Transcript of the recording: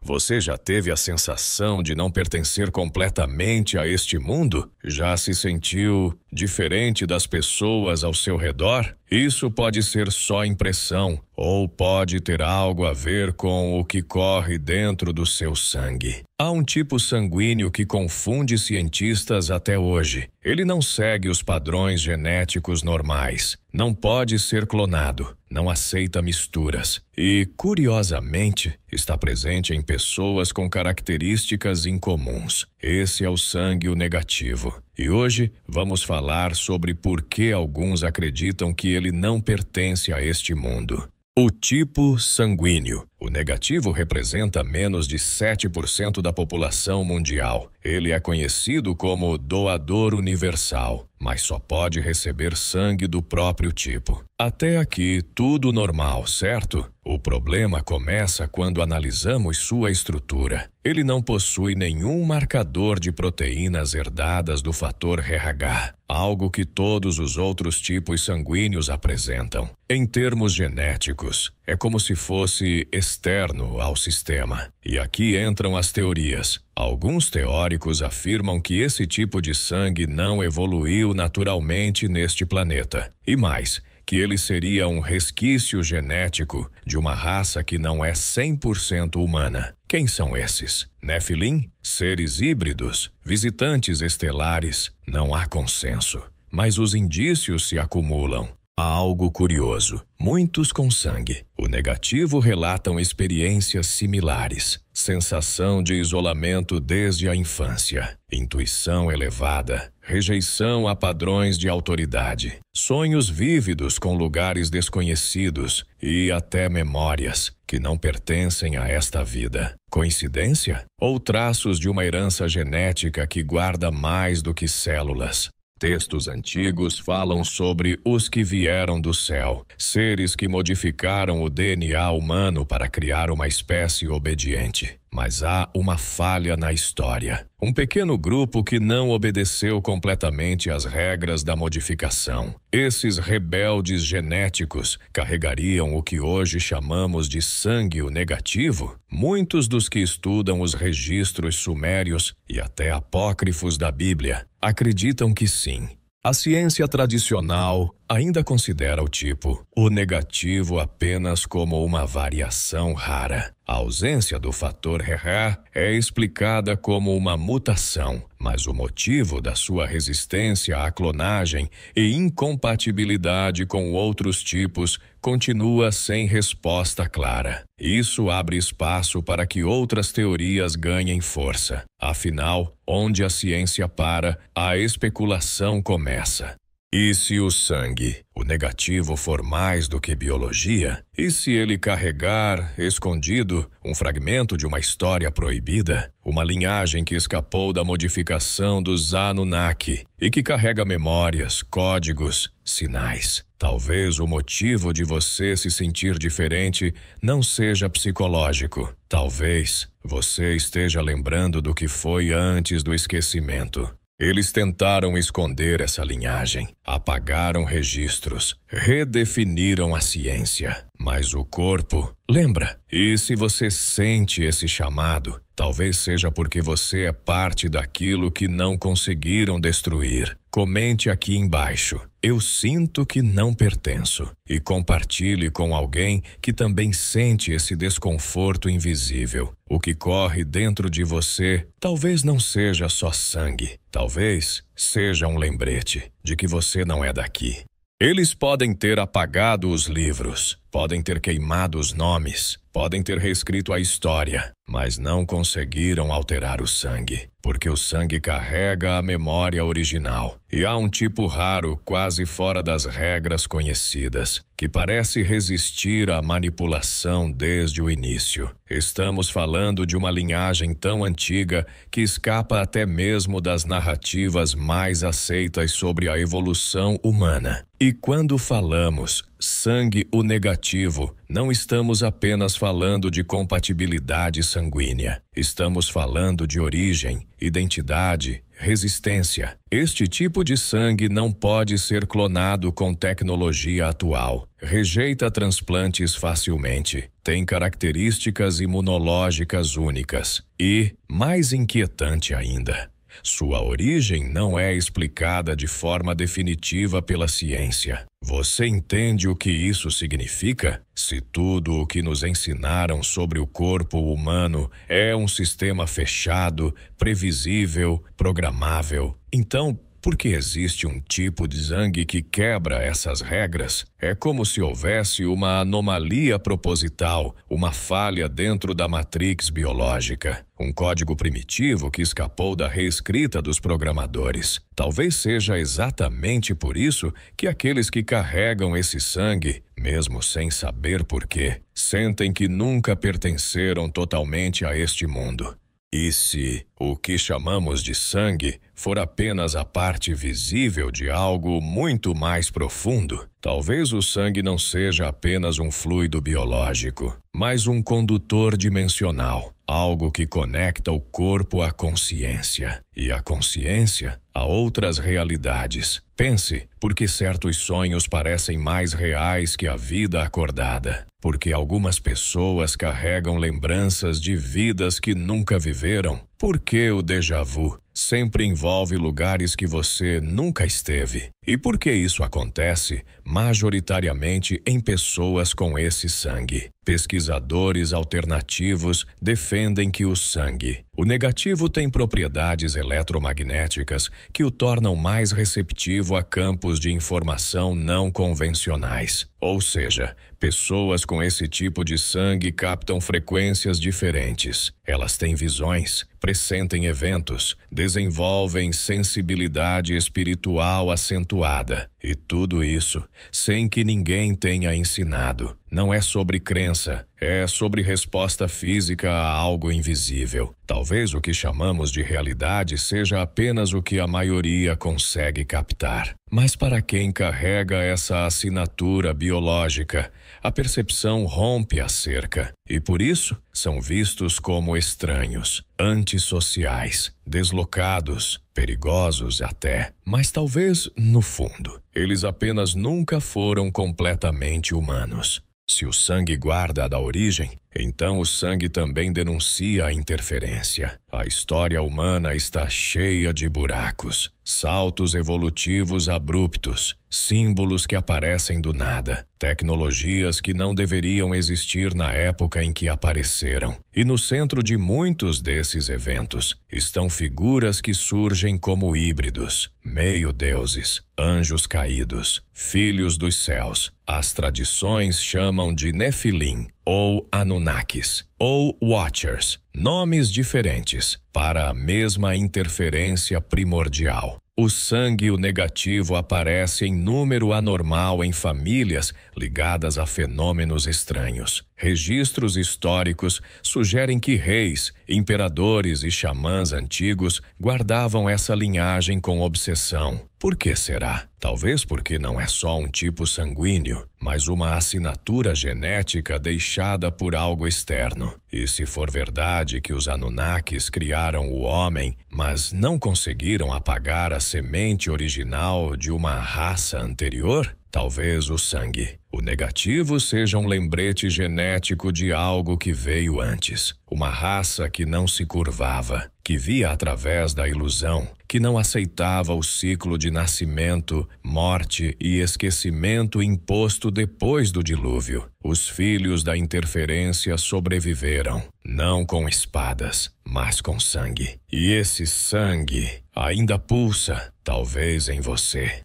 Você já teve a sensação de não pertencer completamente a este mundo? Já se sentiu diferente das pessoas ao seu redor? Isso pode ser só impressão, ou pode ter algo a ver com o que corre dentro do seu sangue. Há um tipo sanguíneo que confunde cientistas até hoje. Ele não segue os padrões genéticos normais. Não pode ser clonado, não aceita misturas e, curiosamente, está presente em pessoas com características incomuns. Esse é o sangue O negativo. E hoje vamos falar sobre por que alguns acreditam que ele não pertence a este mundo. O tipo sanguíneo. O negativo representa menos de 7% da população mundial. Ele é conhecido como doador universal, mas só pode receber sangue do próprio tipo. Até aqui, tudo normal, certo? O problema começa quando analisamos sua estrutura. Ele não possui nenhum marcador de proteínas herdadas do fator RH, algo que todos os outros tipos sanguíneos apresentam. Em termos genéticos, é como se fosse externo ao sistema. E aqui entram as teorias. Alguns teóricos afirmam que esse tipo de sangue não evoluiu naturalmente neste planeta. E mais, que ele seria um resquício genético de uma raça que não é 100% humana. Quem são esses? Nefilim? Seres híbridos? Visitantes estelares? Não há consenso, mas os indícios se acumulam. Há algo curioso. Muitos com sangue. O negativo relatam experiências similares. Sensação de isolamento desde a infância. Intuição elevada. Rejeição a padrões de autoridade. Sonhos vívidos com lugares desconhecidos e até memórias que não pertencem a esta vida. Coincidência? Ou traços de uma herança genética que guarda mais do que células? Textos antigos falam sobre os que vieram do céu, seres que modificaram o DNA humano para criar uma espécie obediente. Mas há uma falha na história. Um pequeno grupo que não obedeceu completamente às regras da modificação. Esses rebeldes genéticos carregariam o que hoje chamamos de sangue O negativo. Muitos dos que estudam os registros sumérios e até apócrifos da Bíblia acreditam que sim. A ciência tradicional ainda considera o tipo O negativo apenas como uma variação rara. A ausência do fator RH é explicada como uma mutação, mas o motivo da sua resistência à clonagem e incompatibilidade com outros tipos continua sem resposta clara. Isso abre espaço para que outras teorias ganhem força. Afinal, onde a ciência para, a especulação começa. E se o sangue, o negativo, for mais do que biologia? E se ele carregar, escondido, um fragmento de uma história proibida? Uma linhagem que escapou da modificação dos Anunnaki e que carrega memórias, códigos, sinais. Talvez o motivo de você se sentir diferente não seja psicológico. Talvez você esteja lembrando do que foi antes do esquecimento. Eles tentaram esconder essa linhagem, apagaram registros, redefiniram a ciência. Mas o corpo lembra. E se você sente esse chamado, talvez seja porque você é parte daquilo que não conseguiram destruir. Comente aqui embaixo: eu sinto que não pertenço. E compartilhe com alguém que também sente esse desconforto invisível. O que corre dentro de você talvez não seja só sangue. Talvez seja um lembrete de que você não é daqui. Eles podem ter apagado os livros, podem ter queimado os nomes, podem ter reescrito a história, mas não conseguiram alterar o sangue, porque o sangue carrega a memória original. E há um tipo raro, quase fora das regras conhecidas, que parece resistir à manipulação desde o início. Estamos falando de uma linhagem tão antiga que escapa até mesmo das narrativas mais aceitas sobre a evolução humana. E quando falamos sangue O negativo, não estamos apenas falando de compatibilidade sanguínea. Estamos falando de origem identidade, resistência. Este tipo de sangue não pode ser clonado com tecnologia atual. Rejeita transplantes facilmente. Tem características imunológicas únicas. E, mais inquietante ainda, sua origem não é explicada de forma definitiva pela ciência. Você entende o que isso significa? Se tudo o que nos ensinaram sobre o corpo humano é um sistema fechado, previsível, programável, então por que existe um tipo de sangue que quebra essas regras? É como se houvesse uma anomalia proposital, uma falha dentro da matrix biológica. Um código primitivo que escapou da reescrita dos programadores. Talvez seja exatamente por isso que aqueles que carregam esse sangue, mesmo sem saber por quê, sentem que nunca pertenceram totalmente a este mundo. E se o que chamamos de sangue for apenas a parte visível de algo muito mais profundo, talvez o sangue não seja apenas um fluido biológico, mas um condutor dimensional, algo que conecta o corpo à consciência e a consciência a outras realidades. Pense, por que certos sonhos parecem mais reais que a vida acordada? Porque algumas pessoas carregam lembranças de vidas que nunca viveram. Por que o déjà vu sempre envolve lugares que você nunca esteve? E por que isso acontece majoritariamente em pessoas com esse sangue? Pesquisadores alternativos defendem que o sangue, o negativo, tem propriedades eletromagnéticas que o tornam mais receptivo a campos de informação não convencionais. Ou seja, pessoas com esse tipo de sangue captam frequências diferentes. Elas têm visões, pressentem eventos, desenvolvem sensibilidade espiritual acentuada. E tudo isso sem que ninguém tenha ensinado. Não é sobre crença, é sobre resposta física a algo invisível. Talvez o que chamamos de realidade seja apenas o que a maioria consegue captar. Mas para quem carrega essa assinatura biológica, a percepção rompe a cerca e por isso são vistos como estranhos, antissociais, deslocados, perigosos até. Mas talvez, no fundo, eles apenas nunca foram completamente humanos. Se o sangue guarda da origem, então o sangue também denuncia a interferência. A história humana está cheia de buracos, saltos evolutivos abruptos, símbolos que aparecem do nada, tecnologias que não deveriam existir na época em que apareceram. E no centro de muitos desses eventos estão figuras que surgem como híbridos, meio-deuses, anjos caídos, filhos dos céus. As tradições chamam de Nefilim, ou Anunnakis, ou Watchers, nomes diferentes para a mesma interferência primordial. O sangue, o negativo, aparece em número anormal em famílias ligadas a fenômenos estranhos. Registros históricos sugerem que reis, imperadores e xamãs antigos guardavam essa linhagem com obsessão. Por que será? Talvez porque não é só um tipo sanguíneo, mas uma assinatura genética deixada por algo externo. E se for verdade que os Anunnakis criaram o homem, mas não conseguiram apagar a semente original de uma raça anterior, talvez o sangue, o negativo, seja um lembrete genético de algo que veio antes. Uma raça que não se curvava, que via através da ilusão, que não aceitava o ciclo de nascimento, morte e esquecimento imposto depois do dilúvio. Os filhos da interferência sobreviveram, não com espadas, mas com sangue. E esse sangue ainda pulsa, talvez em você.